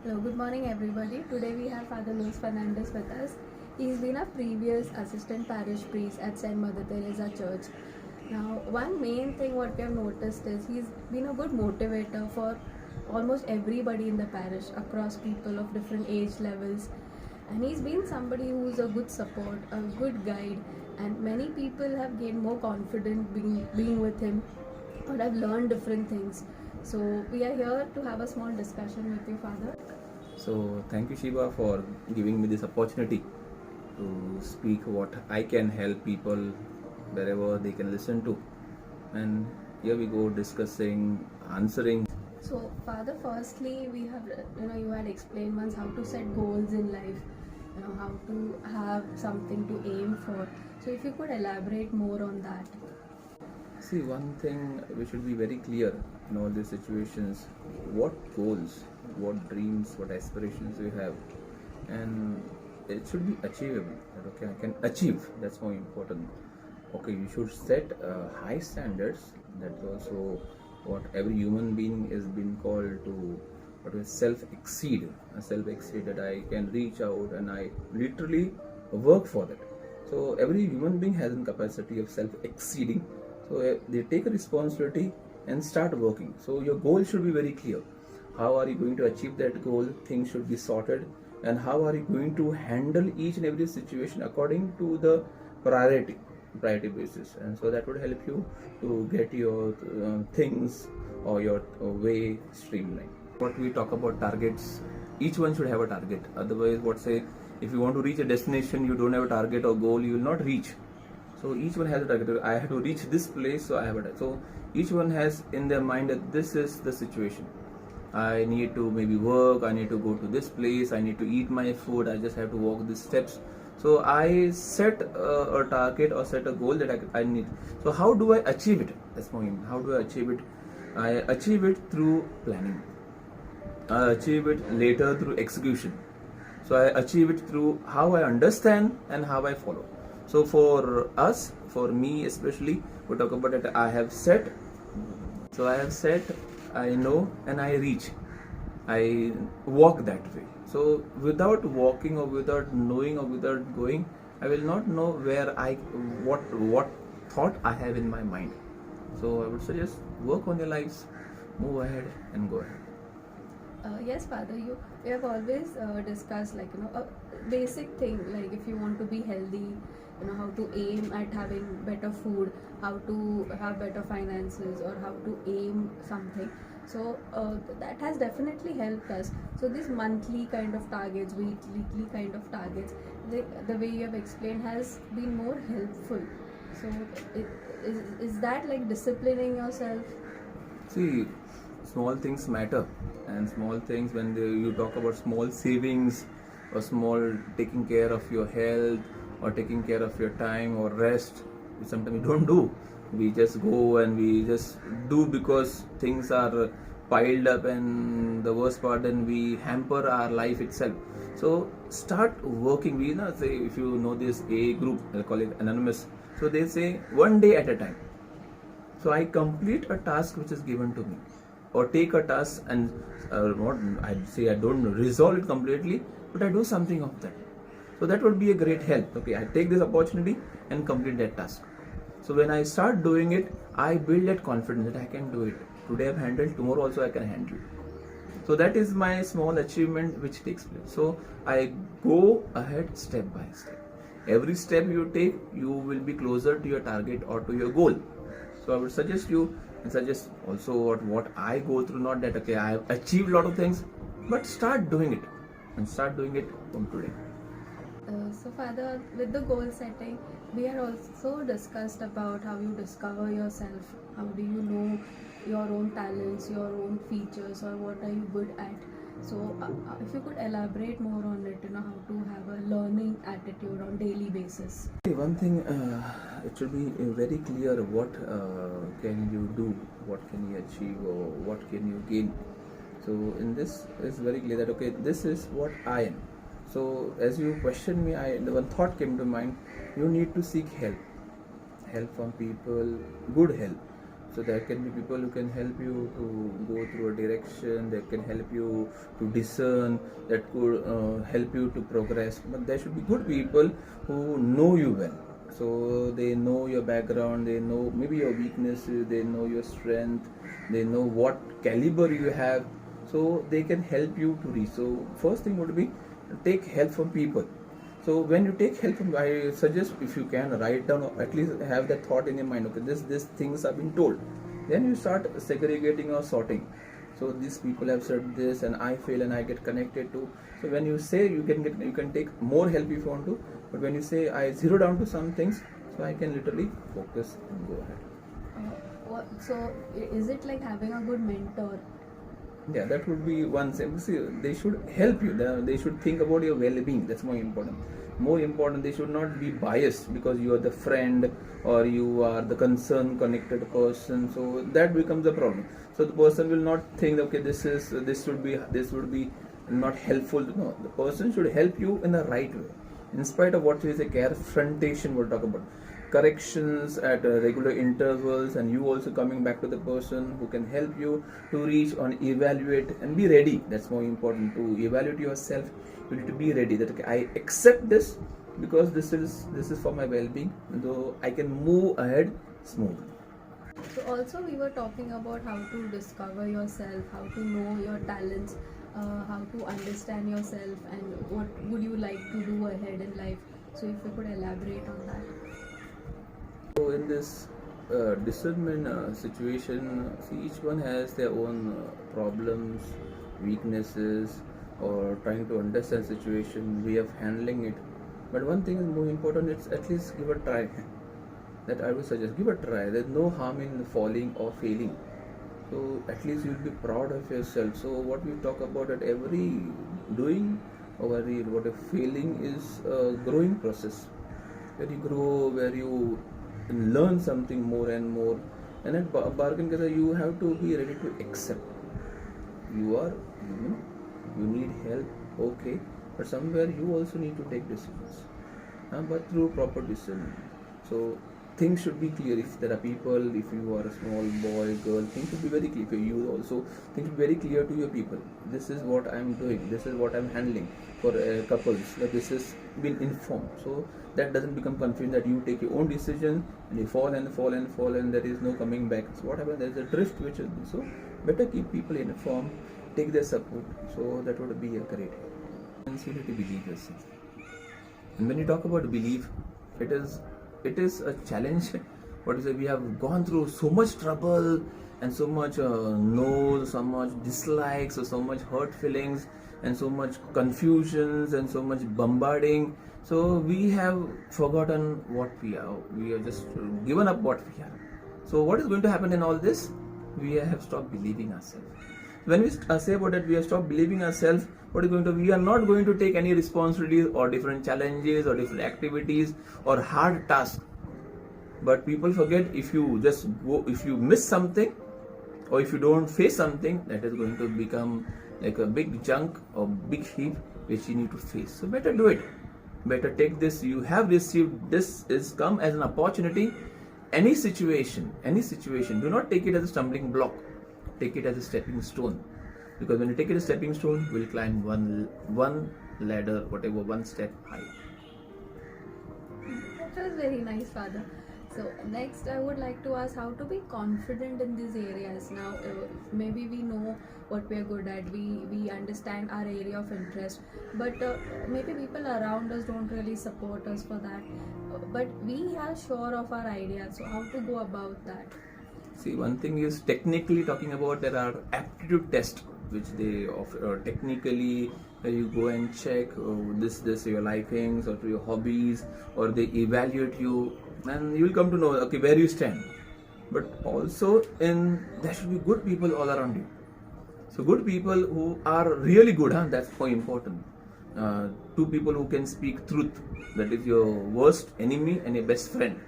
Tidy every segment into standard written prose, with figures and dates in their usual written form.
Hello, good morning everybody. Today we have Father Luis Fernandes with us. He's been a previous assistant parish priest at St. Mother Teresa Church. Now, one main thing what we have noticed is he's been a good motivator for almost everybody in the parish across people of different age levels. And he's been somebody who's a good support, a good guide, and many people have gained more confident being with him or have learned different things. So we are here to have a small discussion with you, Father. So thank you, Shiva, for giving me this opportunity to speak what I can help people wherever they can listen to. And here we go discussing, answering. So, Father, firstly, we have, you had explained once how to set goals in life, how to have something to aim for. So, if you could elaborate more on that. See, one thing we should be very clear in all these situations: what goals, what dreams, what aspirations you have, and it should be achievable. Okay, I can achieve. That's more important. Okay, you should set high standards. That's also what every human being is being called to. What is self-exceed? Self-exceed, that I can reach out and I literally work for that. So every human being has a capacity of self-exceeding. So they take a responsibility and start working. So your goal should be very clear. How are you going to achieve that goal? Things should be sorted. And how are you going to handle each and every situation according to the priority basis? And so that would help you to get your things or your way streamlined. What we talk about targets, each one should have a target. Otherwise, if you want to reach a destination, you don't have a target or goal, you will not reach. So each one has a target. I have to reach this place, so I have a target. So each one has in their mind that this is the situation. I need to maybe work, I need to go to this place, I need to eat my food, I just have to walk these steps. So I set a target or set a goal that I need. So how do I achieve it? That's my point. How do I achieve it? I achieve it through planning. I achieve it later through execution. So I achieve it through how I understand and how I follow. So for us, for me especially, we talk about it. I have set, I know, and I reach. I walk that way. So without walking or without knowing or without going, I will not know what thought I have in my mind. So I would suggest work on your lives, move ahead and go ahead. Yes, Father, we have always discussed a basic thing like if you want to be healthy, how to aim at having better food, how to have better finances, or how to aim something. So that has definitely helped us. So these monthly kind of targets, weekly kind of targets, the way you have explained has been more helpful. So is that like disciplining yourself? See, small things matter, and small things when you talk about small savings or small taking care of your health or taking care of your time or rest, sometimes we don't do. We just go and we just do because things are piled up, and the worst part, then we hamper our life itself. So start working. We say, if you know this A group, they call it anonymous. So they say one day at a time. So I complete a task which is given to me, or take a task and I'd say I don't resolve it completely, but I do something of that. So that would be a great help. Okay, I take this opportunity and complete that task. So when I start doing it, I build that confidence that I can do it. Today I've handled, tomorrow also I can handle it. So that is my small achievement which takes place. So I go ahead step by step. Every step you take, you will be closer to your target or to your goal. So I would suggest you, and suggest also what I go through, not that okay I have achieved a lot of things, but start doing it, and start doing it from today. So Father, with the goal setting, we had also discussed about how you discover yourself. How do you know your own talents, your own features, or what are you good at? So if you could elaborate more on it, how to have a learning attitude on daily basis. One thing, it should be very clear what can you do, what can you achieve, or what can you gain. So in this is very clear that okay, this is what I am. So as you question me, the one thought came to mind: you need to seek help from people, good help So there can be people who can help you to go through a direction, that can help you to discern, that could help you to progress. But there should be good people who know you well. So they know your background, they know maybe your weaknesses, they know your strength, they know what caliber you have. So they can help you to reach. So first thing would be take help from people. So when you take help from, I suggest if you can write down or at least have that thought in your mind. Okay, this things have been told. Then you start segregating or sorting. So these people have said this, and I feel and I get connected to. So when you say you can take more help if you want to. But when you say I zero down to some things, so I can literally focus and go ahead. So is it like having a good mentor? Yeah, that would be one thing. See, they should help you. They should think about your well-being. That's more important. More important, they should not be biased because you are the friend or you are the concerned, connected person. So that becomes a problem. So the person will not think, okay, this would be not helpful. No, the person should help you in the right way. In spite of what is a confrontation, we'll talk about corrections at regular intervals, and you also coming back to the person who can help you to reach and evaluate and be ready. That's more important, to evaluate yourself. You need to be ready that okay, I accept this because this is for my well-being, though I can move ahead smoothly. So also we were talking about how to discover yourself, how to know your talents, how to understand yourself, and what would you like to do ahead in life. So if you could elaborate on that. So in this discernment situation, see, each one has their own problems, weaknesses, or trying to understand situation, way of handling it. But one thing is more important, it's at least give a try. That I would suggest, give a try. There's no harm in falling or failing. So at least you'll be proud of yourself. So what we talk about at every doing or every what a failing is a growing process. Where you grow, where you learn something more and more. And at bargain, you have to be ready to accept. You are human. You need help, okay, but somewhere you also need to take decisions, but through proper discernment. So things should be clear. If there are people, if you are a small boy, girl, things should be very clear. For you also, things should be very clear to your people. This is what I am doing. This is what I am handling. For couples, that this has been informed. So that doesn't become confusing. That you take your own decision and you fall and fall and fall, and there is no coming back. So what happens? There is a drift, which is so better keep people informed. Take their support, so that would be a great help. And you need to believe yourself. And when you talk about belief, it is a challenge. What is it? We have gone through so much trouble and so much no's, so much dislikes, or so much hurt feelings, and so much confusions, and so much bombarding. So we have forgotten what we are. We have just given up what we are. So what is going to happen in all this? We have stopped believing ourselves. When we say about it, we have stopped believing ourselves. What is going to? We are not going to take any responsibilities or different challenges or different activities or hard tasks. But people forget, if you just go, if you miss something, or if you don't face something, that is going to become like a big junk or big heap which you need to face. So better do it. Better take this. You have received this. Is come as an opportunity. Any situation. Do not take it as a stumbling block. Take it as a stepping stone, because when you take it as a stepping stone, we'll climb one ladder, whatever, one step higher. That was very nice, Father. So next I would like to ask how to be confident in these areas. Now maybe we know what we are good at, we understand our area of interest, but maybe people around us don't really support us for that, but we are sure of our ideas. So how to go about that? See, one thing is technically talking about, there are aptitude tests which they offer technically. You go and check this your likings or to your hobbies, or they evaluate you, and you will come to know, okay, where you stand. But also there should be good people all around you. So good people who are really good, that's more important. Two people who can speak truth, that is your worst enemy and your best friend.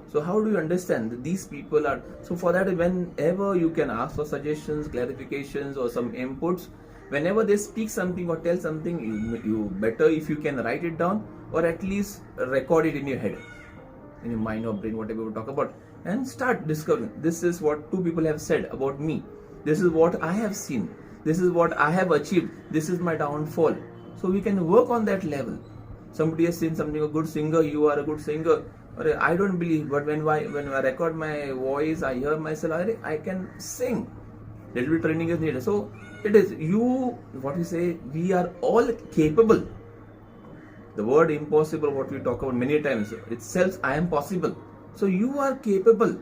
So how do you understand that these people are? So for that, whenever you can ask for suggestions, clarifications, or some inputs, whenever they speak something or tell something, you better if you can write it down, or at least record it in your head, in your mind or brain, whatever we talk about. and start discovering. This is what two people have said about me. This is what I have seen. This is what I have achieved. This is my downfall. So we can work on that level. Somebody has seen something, a good singer, you are a good singer. Or I don't believe, but when I record my voice, I hear myself, I can sing. Little bit training is needed. So it is what we say, we are all capable. The word impossible, what we talk about many times, itself, I am possible. So you are capable.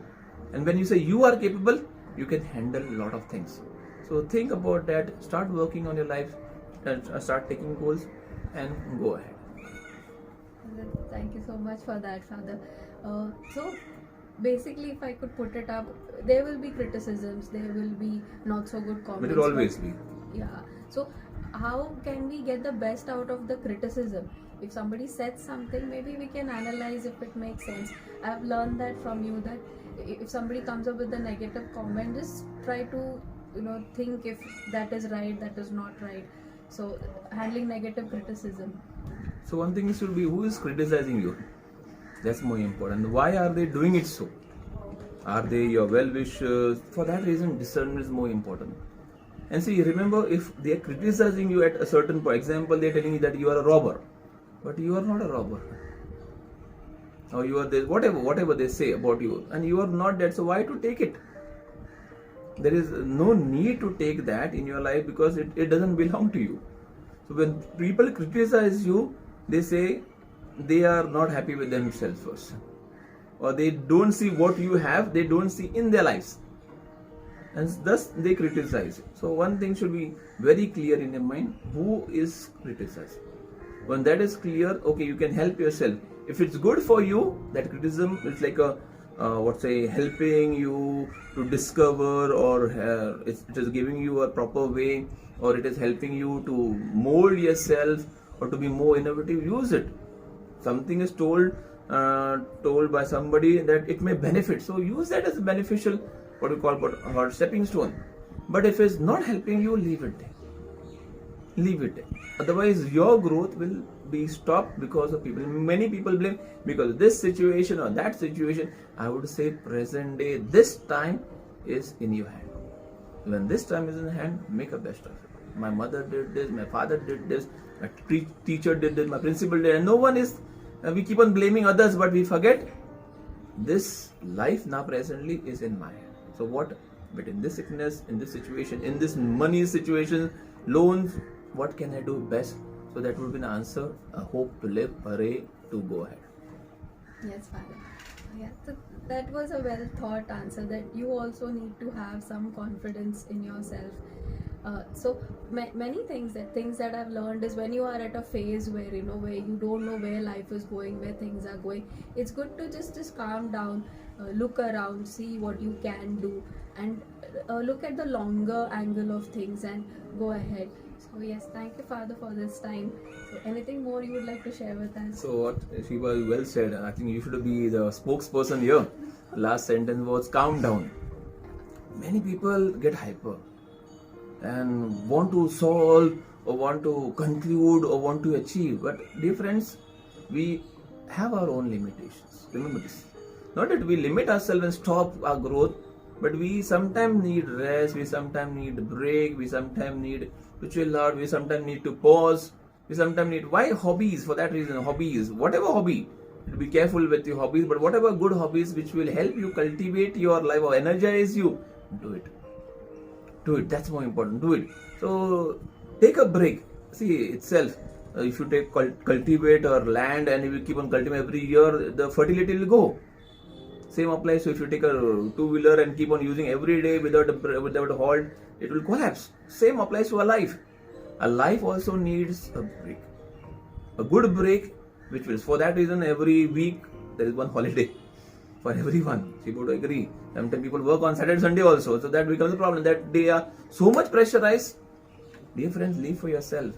And when you say you are capable, you can handle a lot of things. So think about that, start working on your life, and start taking goals and go ahead. Thank you so much for that, Father. So basically, if I could put it up, there will be criticisms, there will be not so good comments. But it will always be. Yeah. So how can we get the best out of the criticism? If somebody says something, maybe we can analyze if it makes sense. I've learned that from you, that if somebody comes up with a negative comment, just try to think if that is right, that is not right. So handling negative criticism. So one thing should be, who is criticizing you? That's more important. Why are they doing it so? Are they your well-wishers? For that reason, discernment is more important. And see, remember, if they are criticizing you at a certain point, example, they are telling you that you are a robber, but you are not a robber. Or you are this, whatever they say about you, and you are not that, so why to take it? There is no need to take that in your life, because it doesn't belong to you. So when people criticize you, they say they are not happy with themselves first, or they don't see what you have, they don't see in their lives, and thus they criticize. So one thing should be very clear in your mind, who is criticizing. When that is clear, okay, you can help yourself. If it's good for you, that criticism is like helping you to discover, or it is giving you a proper way, or it is helping you to mold yourself or to be more innovative, use it. Something is told by somebody that it may benefit, so use that as a beneficial, what we call a stepping stone. But if it's not helping you, leave it there. Leave it there. Otherwise, your growth will be stopped because of people. Many people blame because of this situation or that situation. I would say present day, this time is in your hand. When this time is in hand, make a best of it. My mother did this, my father did this, my teacher did this, my principal did, and no one is, we keep on blaming others, but we forget this life now presently is in my hand. So what, but in this sickness, in this situation, in this money situation, loans, what can I do best? So that would be an answer, a hope to live, a ray to go ahead. Yes, Father. Yeah, so that was a well thought answer, that you also need to have some confidence in yourself. So many things that I've learned is, when you are at a phase where where you don't know where life is going, where things are going, it's good to just calm down, look around, see what you can do, and look at the longer angle of things and go ahead. So yes, thank you, Father, for this time. So anything more you would like to share with us? So what Shiva well said, I think you should be the spokesperson here. Last sentence was calm down. Many people get hyper and want to solve or want to conclude or want to achieve. But dear friends, we have our own limitations. Remember this. Not that we limit ourselves and stop our growth, but we sometimes need rest, we sometimes need a break, we sometimes need to chill out, we sometimes need to pause, we sometimes need, why hobbies? For that reason, hobbies, whatever hobby, be careful with your hobbies, but whatever good hobbies which will help you cultivate your life or energize you, do it. Do it, that's more important, do it. So take a break. See itself, if you take cultivate or land and if you keep on cultivating every year, the fertility will go. Same applies. So if you take a two-wheeler and keep on using every day without a halt, it will collapse. Same applies to a life. A life also needs a break, a good break, which will, for that reason, every week there is one holiday for everyone. People would agree. Sometimes people work on Saturday, Sunday also, so that becomes a problem. That they are so much pressurized. Dear friends, live for yourself.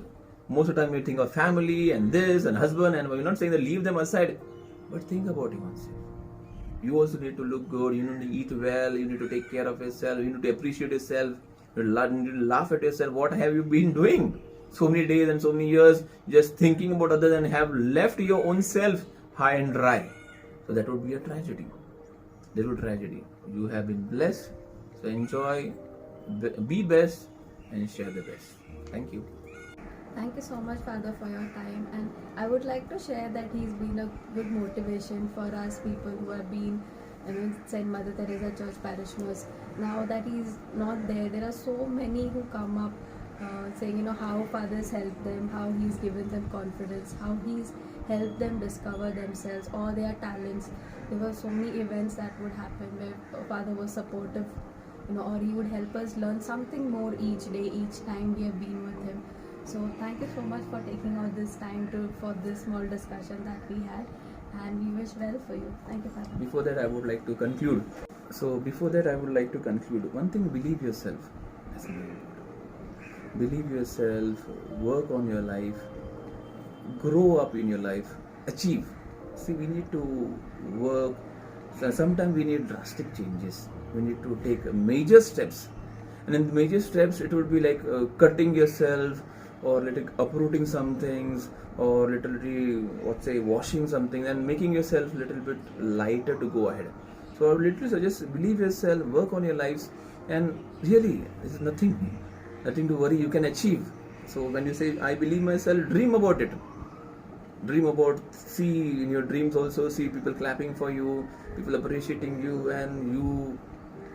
Most of the time you think of family and this and husband, and we're not saying that leave them aside, but think about yourself. You also need to look good, you need to eat well, you need to take care of yourself, you need to appreciate yourself, you need to laugh at yourself. What have you been doing? So many days and so many years just thinking about others and have left your own self high and dry. So that would be a tragedy. little tragedy. You have been blessed, so enjoy, be best, and share the best. Thank you. Thank you so much, Father, for your time. And I would like to share that he's been a good motivation for us people who have been, Saint Mother Teresa Church parishioners. Now that he's not there, there are so many who come up saying, how Father's helped them, how he's given them confidence, how he's helped them discover themselves or their talents. There were so many events that would happen where Father was supportive, or he would help us learn something more each day, each time we have been with him. So thank you so much for taking all this time for this small discussion that we had, and we wish well for you. Thank you, Father. Before that, I would like to conclude. One thing: believe yourself. That's very important. Believe yourself. Work on your life. Grow up in your life. Achieve. See, we need to work. So sometimes we need drastic changes. We need to take major steps. And in the major steps, it would be like cutting yourself, or uprooting some things, or washing something and making yourself a little bit lighter to go ahead. So I would literally suggest, believe yourself, work on your lives, and really there's nothing to worry. You can achieve. So when you say I believe myself, dream about it. See in your dreams also, see people clapping for you, people appreciating you, and you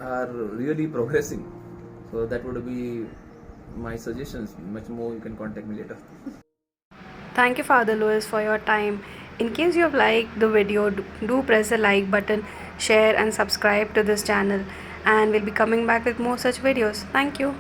are really progressing. So that would be my suggestions. Much more, you can contact me later. Thank you, Father Louis, for your time. In case you have liked the video, do press the like button, share and subscribe to this channel, and we'll be coming back with more such videos. Thank you.